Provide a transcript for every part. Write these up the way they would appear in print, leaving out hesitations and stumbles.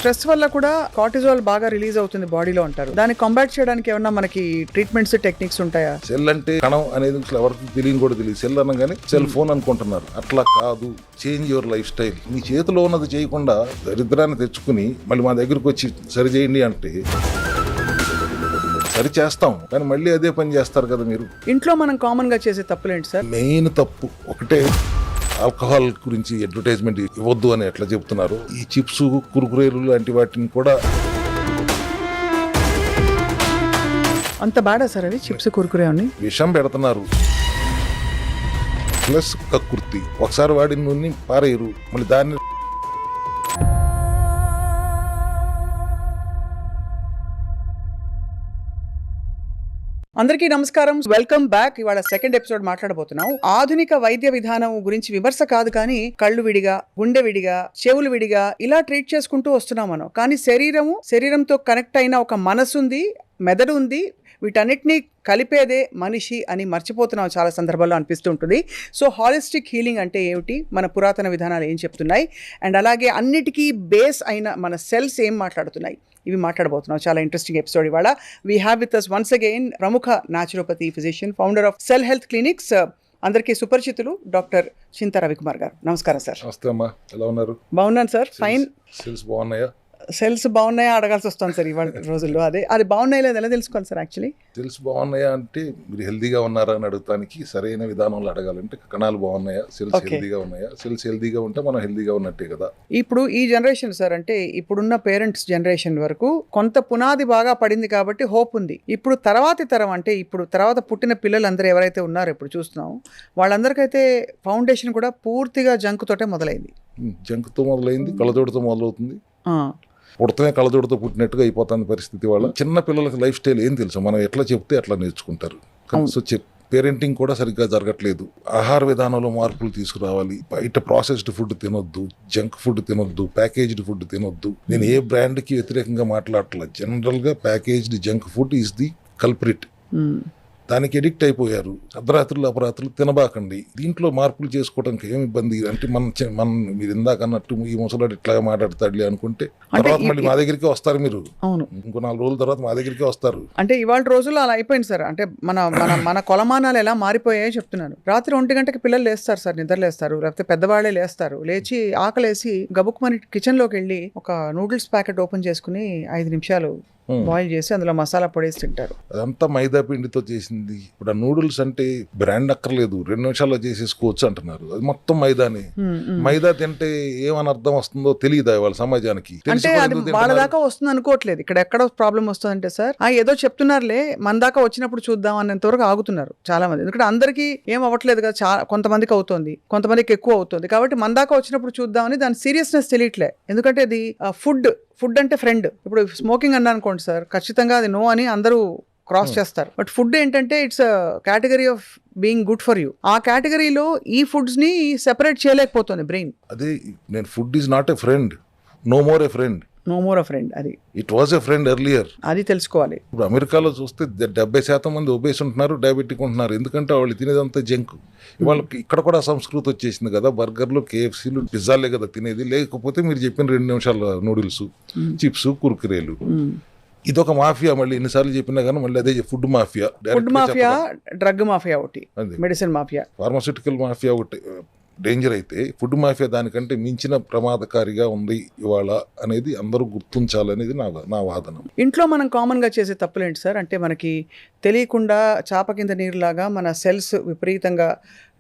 Stress వల్ల కూడా cortisol బాగా రిలీజ్ అవుతుంది బాడీలో అంటారు. దాన్ని కాంబాట్ చేయడానికి ఏమన్నా మనకి ట్రీట్మెంట్స్ టెక్నిక్స్ ఉంటాయా? సెల్ అంటే కణం అనేది ఎవరికి తెలియని కూడా తెలియదు. సెల్ అనగానే సెల్ ఫోన్ అనుకుంటున్నారు. అట్లా కాదు. Change your lifestyle. మీ చేతిలో ఉన్నది చేయకుండా దరిద్రాన్ని తెచ్చుకుని మళ్ళీ మా దగ్గరకు వచ్చి సరి చేయండి అంటే సరి చేస్తాం, కానీ మళ్ళీ అదే పని చేస్తారు కదా మీరు. ఇంట్లో మనం కామన్ గా చేసే తప్పులేంటి సార్? మెయిన్ తప్పు ఒకటే, ఆల్కహాల్ గురించి అడ్వర్టైజ్మెంట్ ఇవ్వద్దు అని ఎట్లా చెప్తున్నారు. ఈ చిప్స్, కురుకురేలు లాంటి వాటిని కూడా అంత బాడా సార్ అవి చిప్స్, కురుకురే అని విషం పెడుతున్నారు. ప్లస్ కక్కుర్తి, ఒకసారి వాడిన నూనె పారేయరు, మళ్ళీ దాన్ని అందరికీ నమస్కారం, వెల్కమ్ బ్యాక్. ఇవాళ సెకండ్ ఎపిసోడ్ మాట్లాడబోతున్నాం. ఆధునిక వైద్య విధానం గురించి విమర్శ కాదు, కానీ కళ్ళు విడిగా, గుండె విడిగా, చెవులు విడిగా ఇలా ట్రీట్ చేసుకుంటూ వస్తున్నాం మనం. కానీ శరీరంతో కనెక్ట్ అయిన ఒక మనసు ఉంది, మెదడు ఉంది. వీటన్నిటినీ కలిపేదే మనిషి అని మర్చిపోతున్నాం చాలా సందర్భాల్లో అనిపిస్తూ ఉంటుంది. సో హాలిస్టిక్ హీలింగ్ అంటే ఏమిటి, మన పురాతన విధానాలు ఏం చెప్తున్నాయి, అండ్ అలాగే అన్నిటికీ బేస్ అయిన మన సెల్స్ ఏం మాట్లాడుతున్నాయి, ఇవి మాట్లాడబోతున్నాం. చాలా ఇంట్రెస్టింగ్ ఎపిసోడ్ ఇవాళ. We have with us once again ప్రముఖ naturopathy physician, founder of cell health clinics, అందరికీ సుపరిచితులు డాక్టర్ చింతా రవికుమార్ గారు. నమస్కారం సార్. నమస్తే అమ్మా, ఎలా ఉన్నారు? బాగున్నాను సార్, ఫైన్. సెల్స్ బాగున్నాయా? సెల్స్ బాగున్నాయా అడగాల్సి వస్తుంది సార్ ఇవాళ రోజుల్లో. అది బాగున్నాయి లేదా ఎలా తెలుసుకోవాలి సార్? యాక్చువల్లీ సెల్స్ బాగున్నాయా అంటే మీరు హెల్దీగా ఉన్నారా అని అడుగుతానికి సరైన విధానంలో అడగాలంటే కణాలు బాగున్నాయా, సెల్స్ హెల్దీగా ఉన్నాయా. సెల్స్ హెల్దీగా ఉంటే మనం హెల్దీగా ఉన్నట్టే కదా. ఇప్పుడు ఈ జనరేషన్ సార్, అంటే ఇప్పుడున్న పేరెంట్స్ జనరేషన్ వరకు కొంత పునాది బాగా పడింది కాబట్టి హోప్ ఉంది. ఇప్పుడు తర్వాతి తరం, అంటే ఇప్పుడు తర్వాత పుట్టిన పిల్లలు అందరూ ఎవరైతే ఉన్నారో ఇప్పుడు చూస్తున్నాం, వాళ్ళందరికైతే ఫౌండేషన్ కూడా పూర్తిగా జంక్ తోటే మొదలైంది. జంక్తో మొదలైంది, కళ్ళజోడుతో మొదలవుతుంది. పుడతనే కళ్ళజోడుతో పుట్టినట్టుగా అయిపోతుంది పరిస్థితి. వాళ్ళ చిన్న పిల్లలకి లైఫ్ స్టైల్ ఏం తెలుసు, మనం ఎట్లా చెప్తే అట్లా నేర్చుకుంటారు. సో పేరెంటింగ్ కూడా సరిగ్గా జరగట్లేదు. ఆహార విధానంలో మార్పులు తీసుకురావాలి. బయట ప్రాసెస్డ్ ఫుడ్ తినొద్దు, జంక్ ఫుడ్ తినొద్దు, ప్యాకేజ్డ్ ఫుడ్ తినొద్దు. నేను ఏ బ్రాండ్కి వ్యతిరేకంగా మాట్లాడట్లేదు. జనరల్గా packaged junk food is the culprit. దానికి ఎడిక్ట్ అయిపోయారు. అర్ధరాత్రులు అపరాత్రులు తినబాకండి. దీంట్లో మార్పులు చేసుకోవడానికి ఏమి ఇబ్బంది అంటే మన మీరు ఇందాక అన్నట్టు ఈ ముసలాడు ఇట్లా మాట్లాడతాడులే అనుకుంటే తర్వాత మళ్ళీ మా దగ్గరికి వస్తారు. మీరు ఇంకో 4 రోజుల తర్వాత మా దగ్గరికి వస్తారు. అంటే ఇవాళ రోజుల్లో అలా అయిపోయింది సార్. అంటే మన కొలమానాలు ఎలా మారిపోయాయో చెప్తున్నాను. రాత్రి 1 గంటకి పిల్లలు లేస్తారు సార్, నిద్ర లేస్తారు, లేకపోతే పెద్దవాళ్లే లేస్తారు. లేచి ఆకలేసి గబుక్కుమని కిచెన్ లోకి వెళ్ళి ఒక నూడిల్స్ ప్యాకెట్ ఓపెన్ చేసుకుని 5 నిమిషాలు బాయిల్ చేసి అందులో మసాలా పొడేసి తింటారు. అదంతా మైదా పిండితో చేసింది. ఇప్పుడు ఆ నూడిల్స్ అంటే బ్రాండ్ అక్కర్లేదు, 2 నిమిషాల్లో చేసేసుకోవచ్చు అంటున్నారు. అది మొత్తం మైదానే. మైదా తింటే ఏమని అర్థం వస్తుందో తెలియదా వాళ్ళ సమాజానికి? అంటే అది వాళ్ళ దాకా వస్తుంది అనుకోవట్లేదు. ఇక్కడ ఎక్కడ ప్రాబ్లం వస్తుందంటే సార్, ఏదో చెప్తున్నారులే, మన దాకా వచ్చినప్పుడు చూద్దాం అన్నంత వరకు ఆగుతున్నారు చాలా మంది. ఎందుకంటే అందరికీ ఏం అవ్వట్లేదు కదా, కొంతమందికి అవుతుంది, కొంతమందికి ఎక్కువ అవుతుంది. కాబట్టి మన దాకా వచ్చినప్పుడు చూద్దామని దాని సీరియస్నెస్ తెలియట్లే. ఎందుకంటే అది ఫుడ్ అంటే ఫ్రెండ్. ఇప్పుడు స్మోకింగ్ అన్నా అనుకోండి సార్, ఖచ్చితంగా అది నో అని అందరూ క్రాస్ చేస్తారు. బట్ ఫుడ్ ఏంటంటే it's category of being good for you. ఆ కేటగిరీలో ఈ ఫుడ్స్ ని సెపరేట్ చేయలేకపోతుంది బ్రెయిన్. అదే నేను food is not a friend, no more a friend. No more a friend. అది it was a friend earlier. అది తెలుసుకోవాలి. ఇప్పుడు అమెరికాలో చూస్తే 70% మంది ఒబేస్ ఉంటున్నారు, డయాబెటిక్ ఉంటున్నారు. ఎందుకంటే వాళ్ళు తినేదంతా జంక్. వాళ్ళకి ఇక్కడ కూడా సంస్కృతి వచ్చేసింది కదా. బర్గర్లు, కేఎఫ్సీలు, పిజ్జాలే కదా తినేది. లేకపోతే మీరు చెప్పిన 2 నిమిషాల నూడిల్స్, చిప్స్, కుర్కురేలు. ఇదొక మాఫియా. మళ్ళీ ఎన్నిసార్లు చెప్పినా కానీ మళ్ళీ అదే ఫుడ్ మాఫియా. డ్రగ్ మాఫియా ఒకటి, మెడిసిన్ మాఫియా, ఫార్మాస్యూటికల్ మాఫియా ఒకటి డేంజర్ అయితే, ఫుడ్ మాఫియా దానికంటే మించిన ప్రమాదకారిగా ఉంది ఇవాళ అనేది అందరూ గుర్తించాలనేది నా వాదన. ఇంట్లో మనం కామన్ గా చేసే తప్పులేంటి సార్? అంటే మనకి తెలియకుండా చాప కింద నీరులాగా మన సెల్స్ విపరీతంగా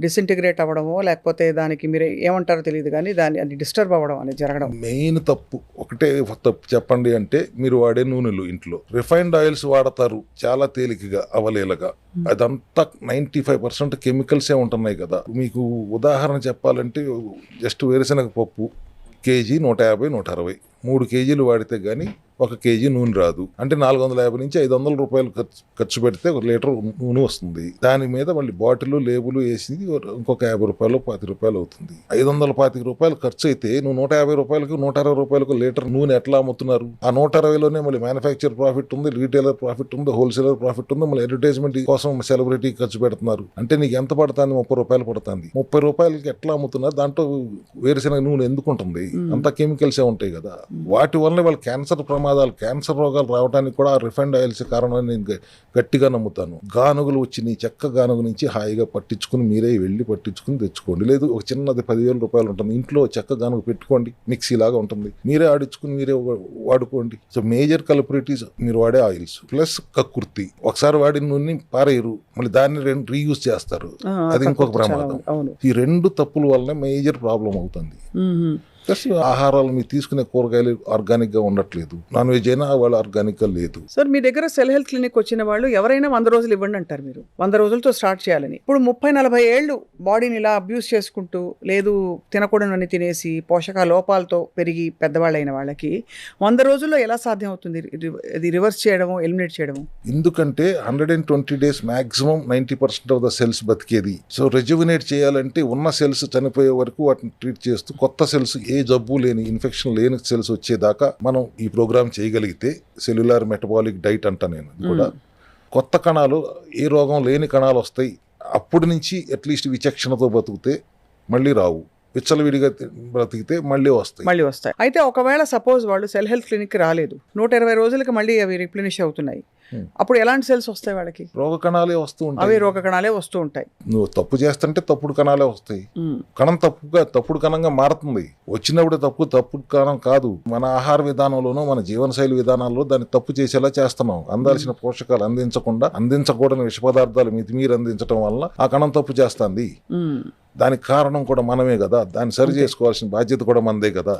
డిసింటిగ్రేట్ అవ్వడమో, లేకపోతే దానికి మీరు ఏమంటారో తెలియదు కానీ అది డిస్టర్బ్ అవ్వడం అనేది జరగడం. మెయిన్ తప్పు ఒకటే తప్పు చెప్పండి అంటే, మీరు వాడే నూనెలు ఇంట్లో రిఫైన్డ్ ఆయిల్స్ వాడతారు చాలా తేలికగా, అవలేలగా. అదంతా 95% కెమికల్సే ఉంటున్నాయి కదా. మీకు ఉదాహరణ చెప్పాలంటే, జస్ట్ వేరుశనగ పప్పు కేజీ 150, 160, 3 కేజీలు వాడితే కానీ 1 కేజీ నూనె రాదు. అంటే 450 నుంచి 500 రూపాయలు ఖర్చు పెడితే 1 లీటర్ నూనె వస్తుంది. దాని మీద మళ్ళీ బాటిల్ లేబుల్ వేసి ఇంకొక 50 రూపాయలు 20 రూపాయలు అవుతుంది. 525 రూపాయలు ఖర్చు అయితే నువ్వు 150 రూపాయలకు 120 రూపాయలకు లీటర్ నూనె ఎట్లా అమ్ముతున్నారు? ఆ 120లోనే మళ్ళీ మ్యానుఫ్యాక్చర్ ప్రాఫిట్ ఉంది, రీటైలర్ ప్రాఫిట్ ఉంది, హోల్సేలర్ ప్రాఫిట్ ఉంది, మళ్ళీ అడ్వర్టైజ్మెంట్ కోసం సెలబ్రిటీ ఖర్చు పెడుతున్నారు. అంటే నీకు ఎంత పడుతుంది? 30 రూపాయలు పడుతుంది. 30 రూపాయలకి ఎట్లా అమ్ముతున్నారు? దాంట్లో వేరుశెనగ నూనె ఎందుకు ఉంటుంది? అంతా కెమికల్సే ఉంటాయి కదా. వాటి వల్ల వాళ్ళు క్యాన్సర్ ప్రమాదాలు, క్యాన్సర్ రోగాలు రావడానికి కూడా రిఫైండ్ ఆయిల్స్ కారణం నేను గట్టిగా నమ్ముతాను. గానుగులు వచ్చి నీ చెక్క గానుగు నుంచి హాయిగా పట్టించుకుని మీరే వెళ్ళి పట్టించుకుని తెచ్చుకోండి. లేదు ఒక చిన్నది 10,000 రూపాయలు ఉంటుంది, ఇంట్లో చెక్క గానుగు పెట్టుకోండి, మిక్సీ లాగా ఉంటుంది, మీరే ఆడించుకుని మీరే వాడుకోండి. సో మేజర్ కల్పరిటీస్ మీరు వాడే ఆయిల్స్ ప్లస్ కక్కుర్తి. ఒకసారి వాడిన నూనె పారేయరు, మళ్ళీ దాన్ని రీయూజ్ చేస్తారు, అది ఇంకొక ప్రమాదం. ఈ 2 తప్పుల వల్ల మేజర్ ప్రాబ్లం అవుతుంది. ప్లస్ ఆహారాలు మీరు తీసుకునే కూరగాయలు ఆర్గానిక్ గా ఉండట్లేదు. నాన్ వెజ్ అయినా వాళ్ళు ఆర్గానిక్ గా లేదు. సార్ మీ దగ్గర సెల్ హెల్త్ క్లినిక్ వచ్చిన వాళ్ళు ఎవరైనా 100 రోజులు ఇవ్వండి అంటారు. మీరు 100 రోజులతో స్టార్ట్ చేయాలని. ఇప్పుడు 30-40 ఏళ్ళు బాడీని ఇలా అబ్యూస్ చేసుకుంటూ, లేదు తినకూడదని తినేసి పోషక లోపాలతో పెరిగి పెద్దవాళ్ళైన వాళ్ళకి 100 రోజుల్లో ఎలా సాధ్యం అవుతుంది ఇది రివర్స్ చేయడము, ఎలిమినేట్ చేయడము? ఎందుకంటే 120 days maximum 90% of the cells బతికేది. సో రెజ్యువినేట్ చేయాలంటే ఉన్న సెల్స్ చనిపోయే వరకు వాటిని ట్రీట్ చేస్తూ కొత్త సెల్స్, ఏ జబ్బు లేని, ఇన్ఫెక్షన్ లేని సెల్స్ వచ్చేదాకా మనం ఈ ప్రోగ్రామ్ చేయగలిగితే, సెల్యులార్ మెటబాలిక్ డైట్ అంట నేను కూడా, కొత్త కణాలు, ఏ రోగం లేని కణాలు వస్తాయి. అప్పటి నుంచి అట్లీస్ట్ విచక్షణతో బతికితే మళ్ళీ రావు, విచ్చలవిడిగా బ్రతికితే మళ్ళీ వస్తాయి. అయితే ఒకవేళ సపోజ్ వాళ్ళు సెల్ హెల్త్ క్లినిక్ రాలేదు, 120 రోజులకి మళ్ళీ అవి రిప్లెనిష్ అవుతున్నాయి, అప్పుడు ఎలాంటి సెల్స్ వస్తాయి వాళ్ళకి? రోగ కణాలే వస్తూ ఉంటాయి. అవి రోగ కణాలే వస్తూ ఉంటాయి. నువ్వు తప్పు చేస్తుంటే తప్పుడు కణాలే వస్తాయి. కణం తప్పుడు కణంగా మారుతుంది. వచ్చినప్పుడు తప్పుడు కణం కాదు. మన ఆహార విధానంలోనూ మన జీవనశైలి విధానాల్లో దాన్ని తప్పు చేసేలా చేస్తున్నాం. అందాల్సిన పోషకాలు అందించకుండా, అందించకూడని విష పదార్థాలు మితిమీరి అందించడం వల్ల ఆ కణం తప్పు చేస్తుంది. దానికి కారణం కూడా మనమే కదా. దాన్ని సరి చేసుకోవాల్సిన బాధ్యత కూడా మనదే కదా.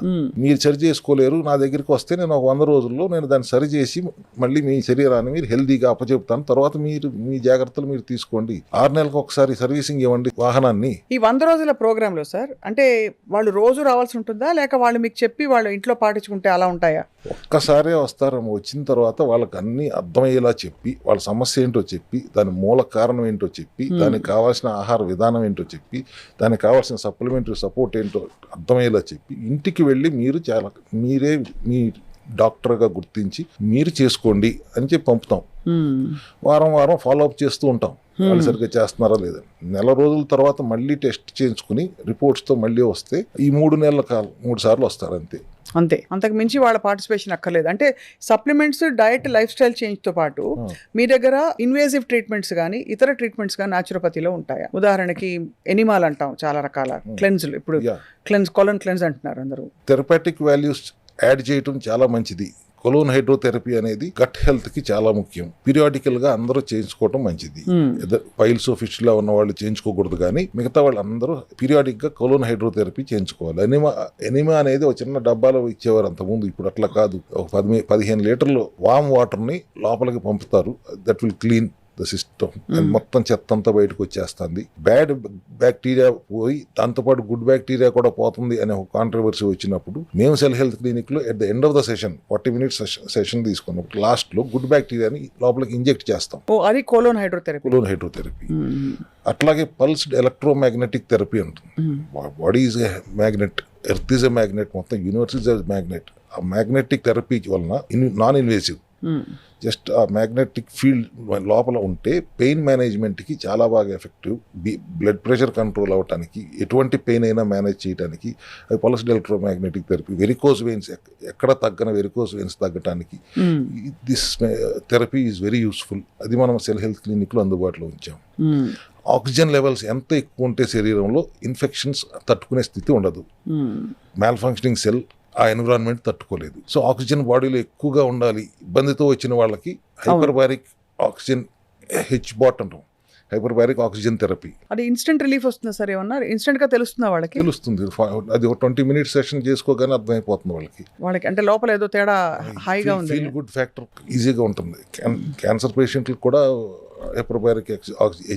మీరు సరి చేసుకోలేరు, నా దగ్గరికి వస్తే నేను ఒక 100 రోజుల్లో నేను దాన్ని సరి చేసి మళ్ళీ మీ శరీరాన్ని మీరు హెల్దీగా అప్పచెప్తాను. తర్వాత మీరు మీ జాగ్రత్తలు మీరు తీసుకోండి. 6 నెలలకు ఒకసారి సర్వీసింగ్ ఇవ్వండి వాహనాన్ని. ఈ 100 రోజుల ప్రోగ్రామ్ లో సార్ అంటే వాళ్ళు రోజు రావాల్సి ఉంటుందా, లేక వాళ్ళు మీకు చెప్పి వాళ్ళు ఇంట్లో పాటించుకుంటే అలా ఉంటాయా? ఒక్కసారే వస్తారు. వచ్చిన తర్వాత వాళ్ళకి అన్ని అర్థమయ్యేలా చెప్పి, వాళ్ళ సమస్య ఏంటో చెప్పి, దాని మూల కారణం ఏంటో చెప్పి, దానికి కావాల్సిన ఆహార విధానం ఏంటో చెప్పి, దానికి కావాల్సిన సప్లిమెంటరీ సపోర్ట్ ఏంటో అర్థమయ్యేలా చెప్పి, ఇంటికి వెళ్ళి మీరే మీ డాక్టర్గా గుర్తించి మీరు చేసుకోండి అని చెప్పి పంపుతాం. వారం ఫాలో అప్ చేస్తూ ఉంటాం, వాళ్ళు సరిగ్గా చేస్తున్నారా లేదా. 1 రోజుల తర్వాత మళ్ళీ టెస్ట్ చేయించుకుని రిపోర్ట్స్తో మళ్ళీ వస్తే ఈ 3 నెలల కాలం 3 సార్లు వస్తారు అంతే. అంతకు మించి వాళ్ళ పార్టిసిపేషన్ అక్కర్లేదు. అంటే సప్లిమెంట్స్, డయట్, లైఫ్ స్టైల్ చేంజ్తో పాటు మీ దగ్గర ఇన్వేజివ్ ట్రీట్మెంట్స్ కానీ ఇతర ట్రీట్మెంట్స్ కానీ న్యాచురోపతిలో ఉంటాయా? ఉదాహరణకి ఎనిమాల్ అంటాం, చాలా రకాల క్లెన్జ్లు. ఇప్పుడు కొలన్ క్లెన్స్ అంటున్నారు అందరూ. థెరపాటిక్ వాల్యూస్ యాడ్ చేయటం చాలా మంచిది. కొలోన్ హైడ్రోథెరపీ అనేది గట్ హెల్త్ కి చాలా ముఖ్యం. పీరియాడికల్ గా అందరూ చేయించుకోవటం మంచిది. పైల్స్ ఫిస్టులా ఉన్న వాళ్ళు చేయించుకోకూడదు, కానీ మిగతా వాళ్ళు అందరూ పీరియాడిక్ గా కొలోన్ హైడ్రోథెరపీ చేయించుకోవాలి. ఎనిమా అనేది ఒక చిన్న డబ్బాలో ఇచ్చేవారు అంతకుముందు, ఇప్పుడు అట్లా కాదు. ఒక 15 లీటర్లు వామ్ వాటర్ ని లోపలికి పంపుతారు. That will clean the system. మొత్తం చెత్త అంతా బయటకు వచ్చేస్తుంది. బ్యాడ్ బ్యాక్టీరియా పోయి దాంతోపాటు గుడ్ బ్యాక్టీరియా కూడా పోతుంది అనే ఒక కాంట్రవర్సీ వచ్చినప్పుడు మేము సెల్ హెల్త్ క్లినిక్ లో at the end of the session 40 minutes session తీసుకున్నప్పుడు లాస్ట్ లో గుడ్ బ్యాక్టీరియాని లోపలికి ఇంజెక్ట్ చేస్తాం. అది కొలోన్ హైడ్రోథెరపీ. అట్లాగే పల్స్డ్ ఎలక్ట్రోమాగ్నెటిక్ థెరపీ ఉంటుంది. Body is a magnet, earth is a magnet, మొత్తం యూనివర్స్ ఈజ్ ఎ మ్యాగ్నెట్. ఆ మ్యాగ్నెటిక్ థెరపీ వలన నాన్ ఇన్వేసివ్, జస్ట్ ఆ మ్యాగ్నెటిక్ ఫీల్డ్ లోపల ఉంటే పెయిన్ మేనేజ్మెంట్కి చాలా బాగా ఎఫెక్టివ్. బ్లడ్ ప్రెషర్ కంట్రోల్ అవ్వటానికి, ఎటువంటి పెయిన్ అయినా మేనేజ్ చేయడానికి అది pulsed electromagnetic therapy. Varicose veins ఎక్కడ తగ్గన వెరికోస్ వెయిన్స్ తగ్గటానికి this therapy is very useful. అది మనం సెల్ హెల్త్ క్లినిక్లో అందుబాటులో ఉంచాం. ఆక్సిజన్ లెవెల్స్ ఎంత ఎక్కువ ఉంటే శరీరంలో ఇన్ఫెక్షన్స్ తట్టుకునే స్థితి ఉండదు. మ్యాల్ ఫంక్షనింగ్ సెల్ ఆ ఎన్విరాన్మెంట్ తట్టుకోలేదు. సో ఆక్సిజన్ బాడీలో ఎక్కువగా ఉండాలి. ఇబ్బందితో వచ్చిన వాళ్ళకి హైపర్బారిక్ ఆక్సిజన్ HBOT అంటాం, హైపర్బారిక్ ఆక్సిజన్ థెరపీ. అది ఇన్స్టెంట్ రిలీఫ్ వస్తుందా సార్? ఏమన్నా ఇన్స్టెంట్ గా తెలుస్తుందా వాళ్ళకి? తెలుస్తుంది. అది ఒక 20 మినిట్స్ సెషన్ చేసుకోగానే అర్థమైపోతుంది వాళ్ళకి. అంటే లోపల ఏదో తేడా హాయిగా ఉంది, ఫీల్ గుడ్ ఫ్యాక్టర్ ఈజీగా ఉంటుంది. క్యాన్సర్ పేషెంట్లకు కూడా హైపర్బారిక్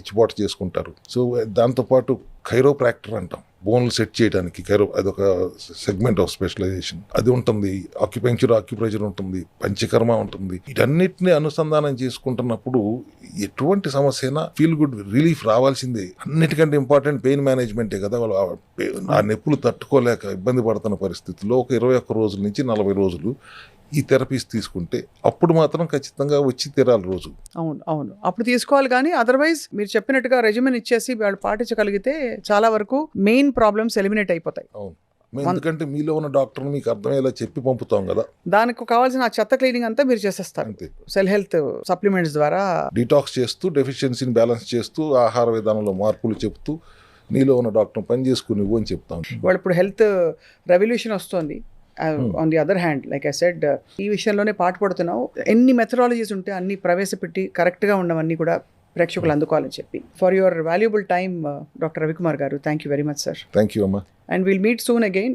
HBOT చేసుకుంటారు. సో దాంతోపాటు కైరోప్రాక్టర్ అంటాం, బోన్లు సెట్ చేయడానికి అదొక సెగ్మెంట్ ఆఫ్ స్పెషలైజేషన్, అది ఉంటుంది. ఆక్యుప్రెషర్ ఉంటుంది, పంచకర్మ ఉంటుంది. వీటన్నిటిని అనుసంధానం చేసుకుంటున్నప్పుడు ఎటువంటి సమస్య అయినా ఫీల్ గుడ్ రిలీఫ్ రావాల్సిందే. అన్నిటికంటే ఇంపార్టెంట్ పెయిన్ మేనేజ్మెంటే కదా. వాళ్ళు ఆ నొప్పులు తట్టుకోలేక ఇబ్బంది పడుతున్న పరిస్థితుల్లో ఒక 21 రోజుల నుంచి 40 రోజులు ఈ థెరపీస్ తీసుకుంటే అప్పుడు మాత్రం ఖచ్చితంగా వచ్చి తీరాలి రోజు. అవును అప్పుడు తీసుకోవాలి. కానీ అదర్వైజ్ మీరు చెప్పినట్టుగా రెజిమెన్ ఇచ్చేసి వాళ్ళు పాటించగలిగితే చాలా వరకు మెయిన్ ప్రాబ్లమ్స్ ఎలిమినేట్ అయిపోతాయి. అవును, మేము ఎందుకంటే మీలో ఉన్న డాక్టర్ని మీకు అర్థమయ్యేలా చెప్పి పంపుతాం కదా. దానికి కావాల్సిన ఆ చెత్త క్లీనింగ్ అంతా మీరు చేసేస్తారు అంతే. సెల్ హెల్త్ సప్లిమెంట్స్ ద్వారా. డీటాక్స్ చేస్తూ, డెఫిషియన్సీని బ్యాలెన్స్ చేస్తూ, ఆహార విధానంలో మార్పులు చెప్తూ నీలో ఉన్న డాక్టర్ పని చేసుకుని ఇవ్వు అని చెప్తాం. వాళ్ళు ఇప్పుడు హెల్త్ రెవల్యూషన్ వస్తుంది. On the other hand, like I said, ఈ విషయంలోనే పాటుపడుతున్నావు. ఎన్ని మెథడాలజీస్ ఉంటే అన్ని ప్రవేశపెట్టి కరెక్ట్గా ఉండవన్నీ కూడా ప్రేక్షకులు అందుకోవాలని చెప్పి. For your valuable time doctor Ravikumar garu, thank you very much sir. Thank you అమ్మా. And will meet soon again.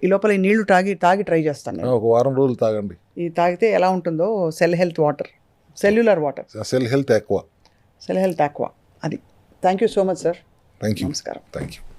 ఈ లోపల ఈ నీళ్లు తాగి ట్రై చేస్తాను నేను. ఒక వారం రోజులు తాగండి. ఇది తాగితే ఎలా ఉంటుందో cell health water, cellular water, cell health ఎక్కువ, సెల్ హెల్త్ ఆక్వా, అది. Thank you so much sir. Thank you. నమస్కారం. Thank you.